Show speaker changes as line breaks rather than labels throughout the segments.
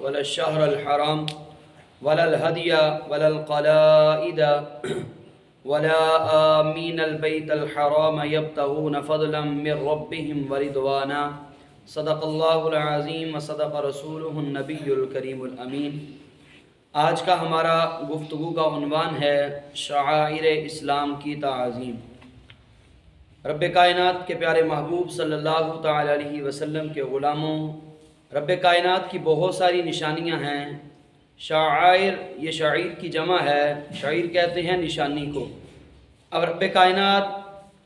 ولا الشهر الحرام ولا الهدي ولا القلائد ولا آمين البيت الحرام يبتغون فضلا من ربهم ورضوانا صدق الله العظيم وصدق رسوله النبي الكريم الامین۔ آج کا ہمارا گفتگو کا عنوان ہے شعائر اسلام کی تعظیم۔ رب کائنات کے پیارے محبوب صلی اللہ تعالی علیہ وسلم کے غلاموں، رب کائنات کی بہت ساری نشانیاں ہیں۔ شعائر، یہ شعیر کی جمع ہے، شعیر کہتے ہیں نشانی کو۔ اب رب کائنات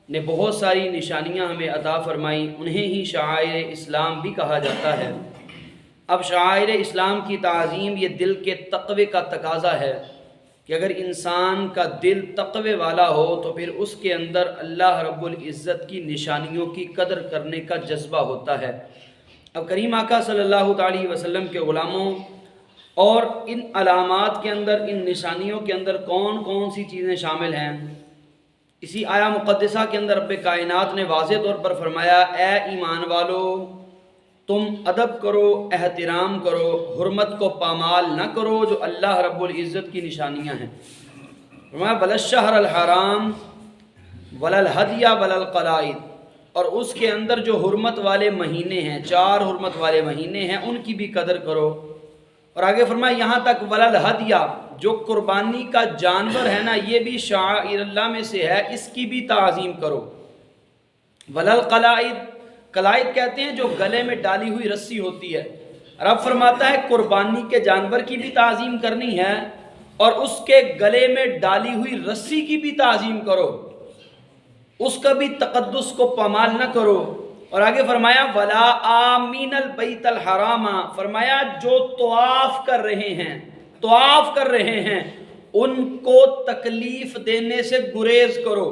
نے بہت ساری نشانیاں ہمیں عطا فرمائیں، انہیں ہی شعائر اسلام بھی کہا جاتا ہے۔ اب شعائر اسلام کی تعظیم یہ دل کے تقوی کا تقاضا ہے کہ اگر انسان کا دل تقوی والا ہو تو پھر اس کے اندر اللہ رب العزت کی نشانیوں کی قدر کرنے کا جذبہ ہوتا ہے۔ اب کریم آقا صلی اللہ تعالی وسلم کے غلاموں، اور ان علامات کے اندر، ان نشانیوں کے اندر کون کون سی چیزیں شامل ہیں؟ اسی آیہ مقدسہ کے اندر رب کائنات نے واضح طور پر فرمایا، اے ایمان والو، تم ادب کرو، احترام کرو، حرمت کو پامال نہ کرو جو اللہ رب العزت کی نشانیاں ہیں۔ فرمایا ولا الشہر الحرام ولا الہدی ولا القلائد، اور اس کے اندر جو حرمت والے مہینے ہیں، 4 حرمت والے مہینے ہیں، ان کی بھی قدر کرو۔ اور آگے فرمایا یہاں تک ولا الہدی، جو قربانی کا جانور ہے نا، یہ بھی شعائر اللہ میں سے ہے، اس کی بھی تعظیم کرو۔ ولا القلائد، قلائد کہتے ہیں جو گلے میں ڈالی ہوئی رسی ہوتی ہے۔ رب فرماتا ہے قربانی کے جانور کی بھی تعظیم کرنی ہے اور اس کے گلے میں ڈالی ہوئی رسی کی بھی تعظیم کرو، اس کا بھی تقدس کو پامال نہ کرو۔ اور آگے فرمایا ولا آمین البیت الحرام، فرمایا جو طواف کر رہے ہیں ان کو تکلیف دینے سے گریز کرو۔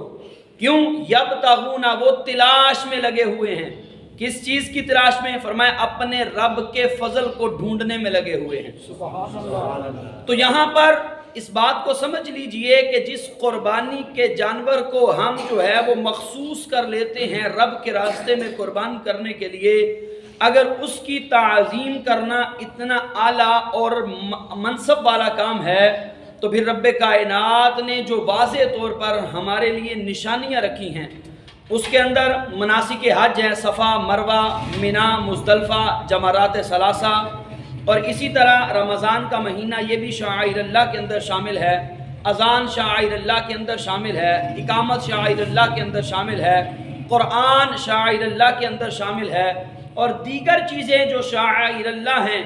کیوں؟ یبتغون، وہ تلاش میں لگے ہوئے ہیں۔ کس چیز کی تلاش میں؟ فرمایا اپنے رب کے فضل کو ڈھونڈنے میں لگے ہوئے ہیں۔ سبحان اللہ۔ تو یہاں پر اس بات کو سمجھ لیجئے کہ جس قربانی کے جانور کو ہم جو ہے وہ مخصوص کر لیتے ہیں رب کے راستے میں قربان کرنے کے لیے، اگر اس کی تعظیم کرنا اتنا اعلیٰ اور منصب والا کام ہے تو پھر رب کائنات نے جو واضح طور پر ہمارے لیے نشانیاں رکھی ہیں، اس کے اندر مناسک حج ہیں، صفا، مروہ، منا، مزدلفہ، جمرات ثلاثہ، اور اسی طرح رمضان کا مہینہ یہ بھی شعائر اللہ کے اندر شامل ہے، اذان شعائر اللہ کے اندر شامل ہے، اقامت شعائر اللہ کے اندر شامل ہے، قرآن شعائر اللہ کے اندر شامل ہے، اور دیگر چیزیں جو شعائر اللہ ہیں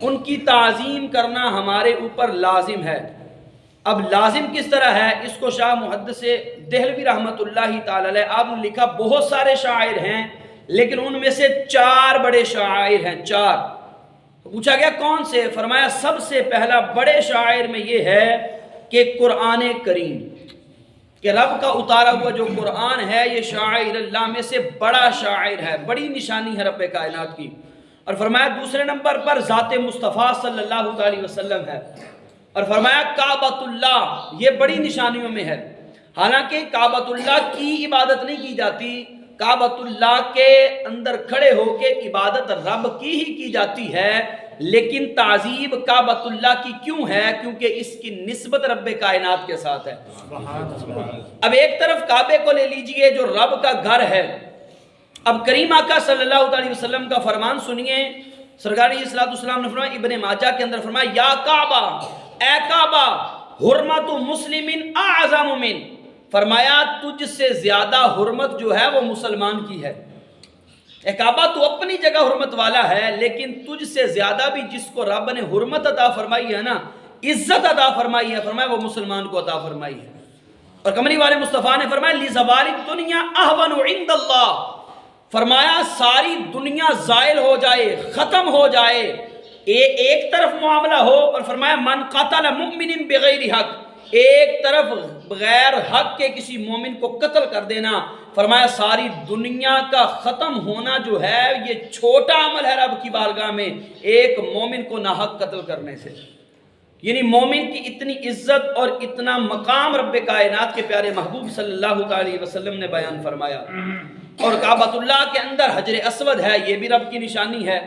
ان کی تعظیم کرنا ہمارے اوپر لازم ہے۔ اب لازم کس طرح ہے؟ اس کو شاہ محدث دہلوی رحمۃ اللہ تعالی علیہ آپ نے لکھا بہت سارے شاعر ہیں لیکن ان میں سے 4 بڑے شاعر ہیں، 4۔ پوچھا گیا کون سے؟ فرمایا سب سے پہلا بڑے شاعر میں یہ ہے کہ قرآن کریم، کہ رب کا اتارا ہوا جو قرآن ہے یہ شاعر اللہ میں سے بڑا شاعر ہے، بڑی نشانی ہے رب کائنات کی۔ اور فرمایا دوسرے نمبر پر ذات مصطفیٰ صلی اللہ علیہ وسلم ہے، اور فرمایا کعبۃ اللہ، یہ بڑی نشانیوں میں ہے۔ حالانکہ کعبۃ اللہ کی عبادت نہیں کی جاتی، کعبۃ اللہ کے اندر کھڑے ہو کے عبادت رب کی جاتی ہے، لیکن تعظیم کعبۃ اللہ کی کیوں ہے؟ کیونکہ اس کی نسبت رب کائنات کے ساتھ ہے۔ اب ایک طرف کعبے کو لے لیجئے جو رب کا گھر ہے۔ اب کریم آقا صلی اللہ علیہ وسلم کا فرمان سنیے، سرکار علیہ الصلوۃ والسلام نے فرمایا، ابن ماجہ کے اندر فرمایا یا کعبہ، اے کعبہ، حرمت مسلم اعظم من، فرمایا تجھ سے زیادہ حرمت جو ہے وہ مسلمان کی ہے۔ اے کعبہ تو اپنی جگہ حرمت والا ہے، لیکن تجھ سے زیادہ بھی جس کو رب نے حرمت عطا فرمائی ہے نا، عزت عطا فرمائی ہے، فرمایا وہ مسلمان کو عطا فرمائی ہے۔ اور کمری والے مصطفیٰ نے فرمایا لزوال الدنیا اہون عند اللہ، فرمایا ساری دنیا زائل ہو جائے، ختم ہو جائے، ایک طرف معاملہ ہو، اور فرمایا من قتل مؤمن بغیر حق، ایک طرف بغیر حق کے کسی مومن کو قتل کر دینا، فرمایا ساری دنیا کا ختم ہونا جو ہے یہ چھوٹا عمل ہے رب کی بارگاہ میں ایک مومن کو ناحق قتل کرنے سے۔ یعنی مومن کی اتنی عزت اور اتنا مقام رب کائنات کے پیارے محبوب صلی اللہ علیہ وسلم نے بیان فرمایا۔ اور کعبۃ اللہ کے اندر حجر اسود ہے، یہ بھی رب کی نشانی ہے۔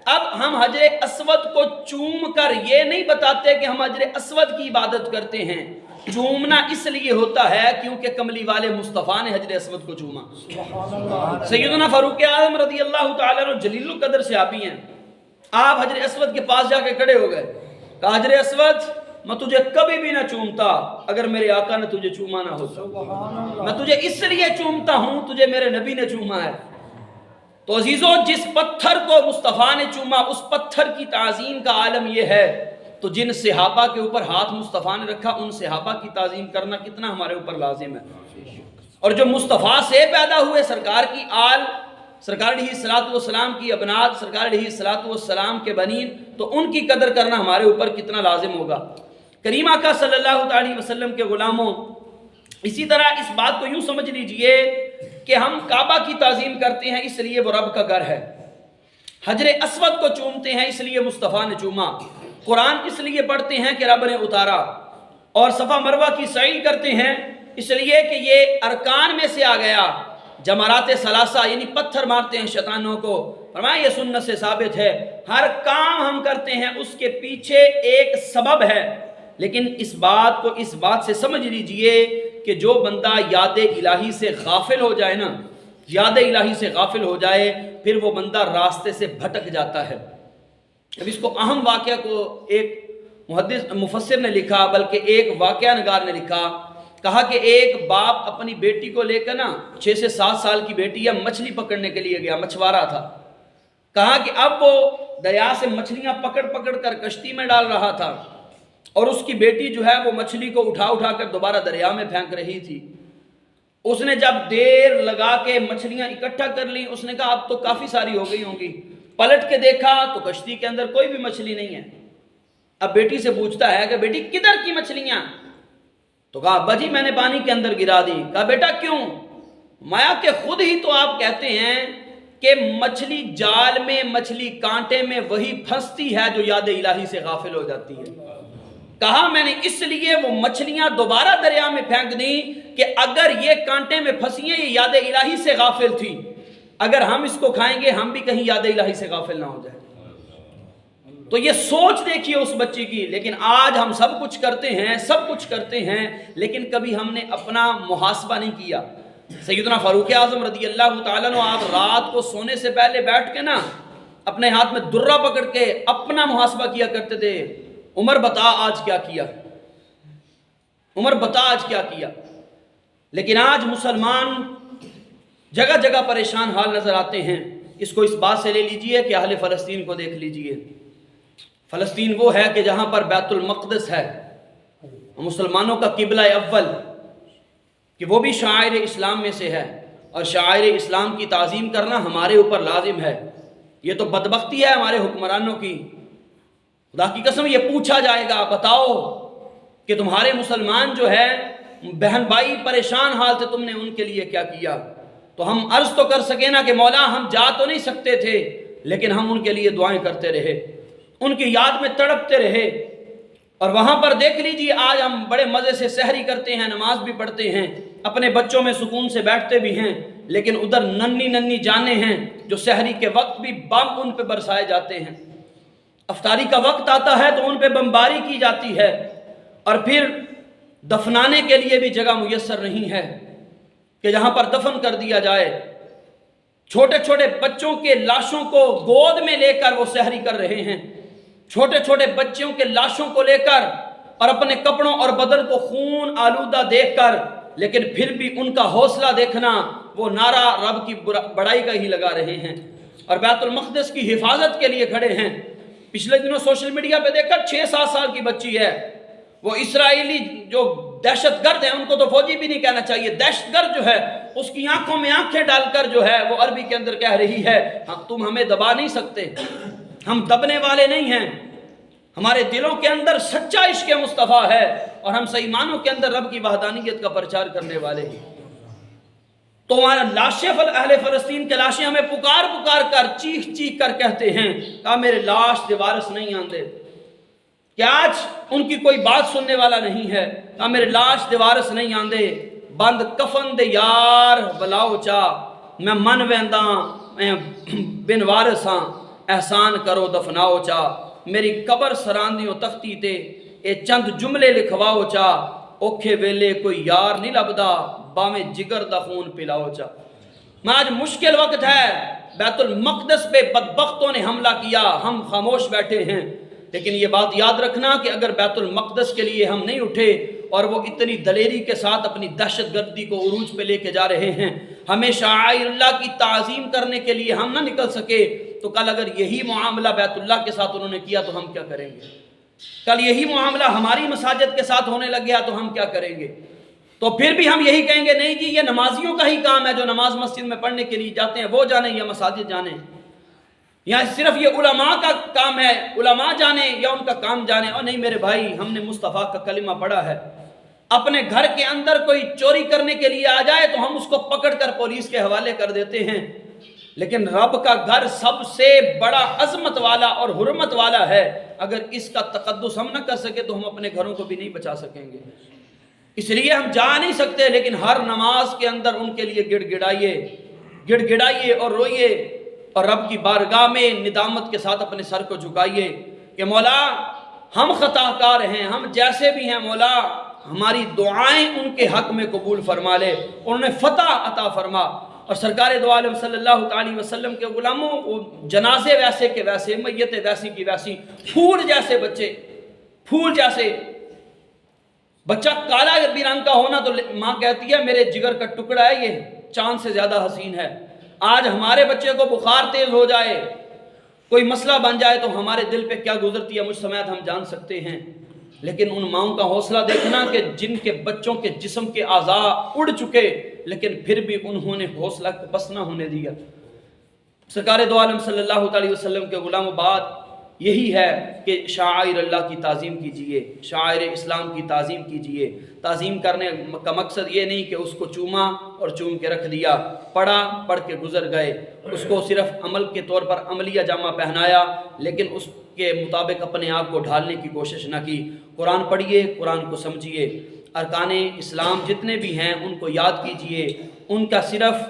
اب ہم حجر اسود کو چوم کر یہ نہیں بتاتے کہ ہم حجر اسود کی عبادت کرتے ہیں. چومنا اس لیے ہوتا ہے کیونکہ کملی والے مصطفیٰ نے حجر اسود کو چوما. سیدنا فاروق اعظم رضی اللہ تعالیٰ عنہ جلیل القدر صحابی ہیں. آپ حجر اسود کے پاس جا کے کھڑے ہو گئے. کہا حجر اسود میں تجھے کبھی بھی نہ چومتا اگر میرے آقا نے تجھے چوما نہ ہوتا. میں تجھے اس لیے چومتا ہوں تجھے میرے نبی نے چوما ہے. تو عزیزو جس پتھر کو مصطفیٰ نے چوما اس پتھر کی تعظیم کا عالم یہ ہے. تو جن صحابہ کے اوپر ہاتھ مصطفیٰ نے رکھا ان صحابہ کی تعظیم کرنا کتنا ہمارے اوپر لازم ہے. اور جو مصطفیٰ سے پیدا ہوئے سرکار کی آل، سرکار علیہ الصلوۃ والسلام کی ابنات، سرکار علیہ الصلوۃ والسلام کے بنین، تو ان کی قدر کرنا ہمارے اوپر کتنا لازم ہوگا. کریم آقا صلی اللہ علیہ وسلم کے غلاموں، اسی طرح اس بات کو یوں سمجھ لیجئے کہ ہم کعبہ کی تعظیم کرتے ہیں اس لیے وہ رب کا گھر ہے. حجر اسود کو چومتے ہیں اس لیے مصطفیٰ نے چوما. قرآن اس لیے پڑھتے ہیں کہ رب نے اتارا. اور صفا مروہ کی سعی کرتے ہیں اس لیے کہ یہ ارکان میں سے آ گیا. جمرات ثلاثہ یعنی پتھر مارتے ہیں شیطانوں کو، فرمایا یہ سنت سے ثابت ہے. ہر کام ہم کرتے ہیں اس کے پیچھے ایک سبب ہے. لیکن اس بات سے سمجھ لیجئے کہ جو بندہ یاد الہی سے غافل ہو جائے نا، یاد الہی سے غافل ہو جائے، پھر وہ بندہ راستے سے بھٹک جاتا ہے. اب اس کو اہم واقعہ کو ایک مفسر نے لکھا، بلکہ ایک واقعہ نگار نے لکھا. کہا کہ ایک باپ اپنی بیٹی کو لے کر نا 6 سے 7 سال کی بیٹی ہے، مچھلی پکڑنے کے لیے گیا، مچھوارا تھا. کہا کہ اب وہ دریا سے مچھلیاں پکڑ پکڑ کر کشتی میں ڈال رہا تھا اور اس کی بیٹی جو ہے وہ مچھلی کو اٹھا اٹھا کر دوبارہ دریا میں پھینک رہی تھی. اس نے جب دیر لگا کے مچھلیاں اکٹھا کر لی، اس نے کہا اب تو کافی ساری ہو گئی ہوں گی. پلٹ کے دیکھا تو کشتی کے اندر کوئی بھی مچھلی نہیں ہے. اب بیٹی سے پوچھتا ہے کہ بیٹی کدھر کی مچھلیاں؟ تو کہا ابا جی میں نے پانی کے اندر گرا دی. کہا بیٹا کیوں؟ مایا کہ خود ہی تو آپ کہتے ہیں کہ مچھلی جال میں، مچھلی کانٹے میں وہی پھنستی ہے جو یاد الہی سے غافل ہو جاتی ہے. کہا میں نے اس لیے وہ مچھلیاں دوبارہ دریا میں پھینک دیں کہ اگر یہ کانٹے میں پھنسی ہیں یہ یاد الہی سے غافل تھی، اگر ہم اس کو کھائیں گے ہم بھی کہیں یاد الہی سے غافل نہ ہو جائیں. تو یہ سوچ دیکھیے اس بچی کی. لیکن آج ہم سب کچھ کرتے ہیں لیکن کبھی ہم نے اپنا محاسبہ نہیں کیا. سیدنا فاروق اعظم رضی اللہ تعالیٰ عنہ آپ رات کو سونے سے پہلے بیٹھ کے نا اپنے ہاتھ میں درہ پکڑ کے اپنا محاسبہ کیا کرتے تھے. عمر بتا آج کیا کیا، عمر بتا آج کیا کیا. لیکن آج مسلمان جگہ جگہ پریشان حال نظر آتے ہیں. اس کو اس بات سے لے لیجئے کہ اہل فلسطین کو دیکھ لیجئے. فلسطین وہ ہے کہ جہاں پر بیت المقدس ہے، مسلمانوں کا قبلہ اول، کہ وہ بھی شاعر اسلام میں سے ہے، اور شاعر اسلام کی تعظیم کرنا ہمارے اوپر لازم ہے. یہ تو بدبختی ہے ہمارے حکمرانوں کی. خدا کی قسم یہ پوچھا جائے گا بتاؤ کہ تمہارے مسلمان جو ہے بہن بھائی پریشان حال تھے، تم نے ان کے لیے کیا کیا؟ تو ہم عرض تو کر سکے نا کہ مولا ہم جا تو نہیں سکتے تھے لیکن ہم ان کے لیے دعائیں کرتے رہے، ان کی یاد میں تڑپتے رہے. اور وہاں پر دیکھ لیجیے آج ہم بڑے مزے سے سحری کرتے ہیں، نماز بھی پڑھتے ہیں، اپنے بچوں میں سکون سے بیٹھتے بھی ہیں، لیکن ادھر ننھی جانیں ہیں جو سحری کے وقت بھی بم ان پہ برسائے جاتے ہیں. افطاری کا وقت آتا ہے تو ان پہ بمباری کی جاتی ہے، اور پھر دفنانے کے لیے بھی جگہ میسر نہیں ہے کہ جہاں پر دفن کر دیا جائے. چھوٹے چھوٹے بچوں کے لاشوں کو گود میں لے کر وہ سحری کر رہے ہیں، چھوٹے چھوٹے بچوں کے لاشوں کو لے کر اور اپنے کپڑوں اور بدن کو خون آلودہ دیکھ کر، لیکن پھر بھی ان کا حوصلہ دیکھنا، وہ نعرہ رب کی بڑائی کا ہی لگا رہے ہیں اور بیت المقدس کی حفاظت کے لیے کھڑے ہیں. پچھلے دنوں سوشل میڈیا پہ دیکھا 6-7 سال کی بچی ہے، وہ اسرائیلی جو دہشت گرد ہیں، ان کو تو فوجی بھی نہیں کہنا چاہیے، دہشت گرد جو ہے اس کی آنکھوں میں آنکھیں ڈال کر جو ہے وہ عربی کے اندر کہہ رہی ہے تم ہمیں دبا نہیں سکتے، ہم دبنے والے نہیں ہیں، ہمارے دلوں کے اندر سچا عشق مصطفیٰ ہے اور ہم صحیح معنوں کے اندر رب کی وحدانیت کا پرچار کرنے والے ہیں. تو ہمارا لاشیں اہل فلسطین کے لاشیں ہمیں پکار پکار کر چیخ کر کہتے ہیں کہ میرے لاش دے وارث نہیں آندے، کہ آج ان کی کوئی بات سننے والا نہیں ہے، کہ میرے لاش دے وارث نہیں آندے، بند کفن دے یار بلاؤ چا، میں من وینداں میں بن وارث ہاں، احسان کرو دفناؤ چا، میری قبر سراندیوں تختی تے اے چند جملے لکھواؤ چا، اوکھے ویلے کوئی یار نہیں لبدا، باویں جگر دا خون پلاؤ چا۔ میں آج مشکل وقت ہے، بیت المقدس پہ بدبختوں نے حملہ کیا، ہم خاموش بیٹھے ہیں، لیکن یہ بات یاد رکھنا کہ اگر بیت المقدس کے لیے ہم نہیں اٹھے اور وہ اتنی دلیری کے ساتھ اپنی دہشت گردی کو عروج پہ لے کے جا رہے ہیں، ہمیں شعائر اللہ کی تعظیم کرنے کے لیے ہم نہ نکل سکے، تو کل اگر یہی معاملہ بیت اللہ کے ساتھ انہوں نے کیا تو ہم کیا کریں گے؟ کل یہی معاملہ ہماری مساجد کے ساتھ ہونے لگ گیا تو ہم کیا کریں گے؟ تو پھر بھی ہم یہی کہیں گے نہیں جی یہ نمازیوں کا ہی کام ہے، جو نماز مسجد میں پڑھنے کے لیے جاتے ہیں وہ جانے یا مساجد جانے، یا صرف یہ علماء کا کام ہے، علماء جانے یا ان کا کام جانے؟ اور نہیں میرے بھائی، ہم نے مصطفیٰ کا کلمہ پڑھا ہے، اپنے گھر کے اندر کوئی چوری کرنے کے لیے آ جائے تو ہم اس کو پکڑ کر پولیس کے حوالے کر دیتے ہیں، لیکن رب کا گھر سب سے بڑا عظمت والا اور حرمت والا ہے، اگر اس کا تقدس ہم نہ کر سکے تو ہم اپنے گھروں کو بھی نہیں بچا سکیں گے۔ اس لیے ہم جا نہیں سکتے، لیکن ہر نماز کے اندر ان کے لیے گڑ گڑائیے اور روئیے، اور رب کی بارگاہ میں ندامت کے ساتھ اپنے سر کو جھکائیے کہ مولا ہم خطا کار ہیں، ہم جیسے بھی ہیں مولا ہماری دعائیں ان کے حق میں قبول فرما لے، انہوں نے فتح عطا فرما۔ اور سرکار دو عالم صلی اللہ تعالی وسلم کے غلاموں، وہ جنازے ویسے کے ویسے، میت ویسی کی ویسی، پھول جیسے بچے، پھول جیسے بچہ کالا بھی رنگ کا ہونا تو ماں کہتی ہے میرے جگر کا ٹکڑا ہے، یہ چاند سے زیادہ حسین ہے۔ آج ہمارے بچے کو بخار تیز ہو جائے، کوئی مسئلہ بن جائے تو ہمارے دل پہ کیا گزرتی ہے مجھ سمیت ہم جان سکتے ہیں، لیکن ان ماؤں کا حوصلہ دیکھنا کہ جن کے بچوں کے جسم کے اعضاء اڑ چکے لیکن پھر بھی انہوں نے حوصلہ کو بس نہ ہونے دیا۔ سرکار دو عالم صلی اللہ علیہ وسلم کے غلاموں، بات یہی ہے کہ شعائر اللہ کی تعظیم کیجئے، شعائر اسلام کی تعظیم کیجئے۔ تعظیم کرنے کا مقصد یہ نہیں کہ اس کو چوما اور چوم کے رکھ دیا، پڑھا پڑھ کے گزر گئے، اس کو صرف عمل کے طور پر عملیہ جامہ پہنایا لیکن اس کے مطابق اپنے آپ کو ڈھالنے کی کوشش نہ کی۔ قرآن پڑھیے، قرآن کو سمجھیے، ارکان اسلام جتنے بھی ہیں ان کو یاد کیجئے، ان کا صرف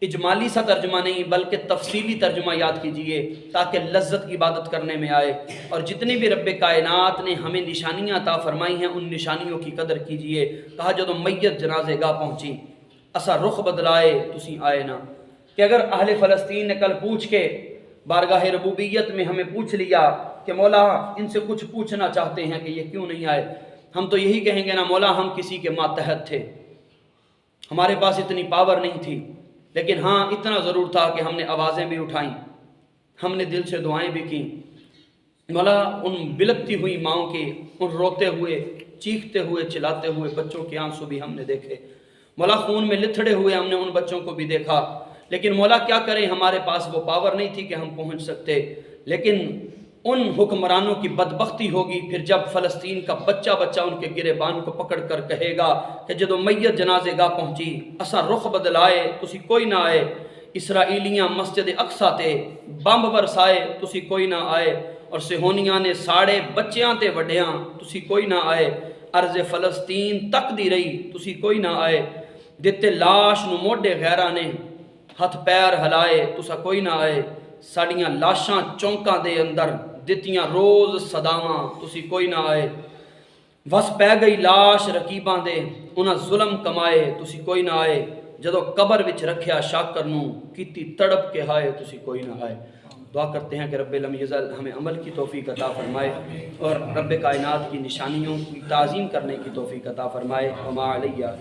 اجمالی سا ترجمہ نہیں بلکہ تفصیلی ترجمہ یاد کیجئے تاکہ لذت عبادت کرنے میں آئے، اور جتنی بھی رب کائنات نے ہمیں نشانیاں عطا فرمائی ہیں ان نشانیوں کی قدر کیجئے۔ کہا جدو میت جنازے گاہ پہنچی اسا رخ بدلائے تسی آئے نہ، کہ اگر اہل فلسطین نے کل پوچھ کے بارگاہ ربوبیت میں ہمیں پوچھ لیا کہ مولا ان سے کچھ پوچھنا چاہتے ہیں کہ یہ کیوں نہیں آئے، ہم تو یہی کہیں گے نا مولا ہم کسی کے ماتحت تھے، ہمارے پاس اتنی پاور نہیں تھی، لیکن ہاں اتنا ضرور تھا کہ ہم نے آوازیں بھی اٹھائیں، ہم نے دل سے دعائیں بھی کیں۔ مولا ان بلکتی ہوئی ماؤں کے، ان روتے ہوئے چیختے ہوئے چلاتے ہوئے بچوں کے آنسو بھی ہم نے دیکھے، مولا خون میں لتھڑے ہوئے ہم نے ان بچوں کو بھی دیکھا، لیکن مولا کیا کریں ہمارے پاس وہ پاور نہیں تھی کہ ہم پہنچ سکتے۔ لیکن ان حکمرانوں کی بدبختی ہوگی پھر جب فلسطین کا بچہ بچہ ان کے گریبان کو پکڑ کر کہے گا کہ جدو میت جنازے گاہ پہنچی اسا رخ بدلائے تسی کوئی نہ آئے، اسرائیلیاں مسجد اقصی تے بمب برسائے تسی کوئی نہ آئے، اور سہونیاں نے ساڑے بچیاں تے وڈیاں تسی کوئی نہ آئے، ارض فلسطین تک دی رہی تسی کوئی نہ آئے، دتے لاش نو موڈے غیراں نے ہتھ پیر ہلائے تسا کوئی نہ آئے، ساڑیاں لاشاں چونکاں دے اندر دتیاں روز صداواں تسی کوئی نہ آئے، وس پہ گئی لاش رکیباں دے انہاں ظلم کمائے تسی کوئی نہ آئے، جدو قبر وچ رکھیا شاکر نو کیتی تڑپ کے ہائے تسی کوئی نہ آئے۔ دعا کرتے ہیں کہ رب لم یزل ہمیں عمل کی توفیق عطا فرمائے اور رب کائنات کی نشانیوں کی تعظیم کرنے کی توفیق عطا فرمائے۔ وما علیہ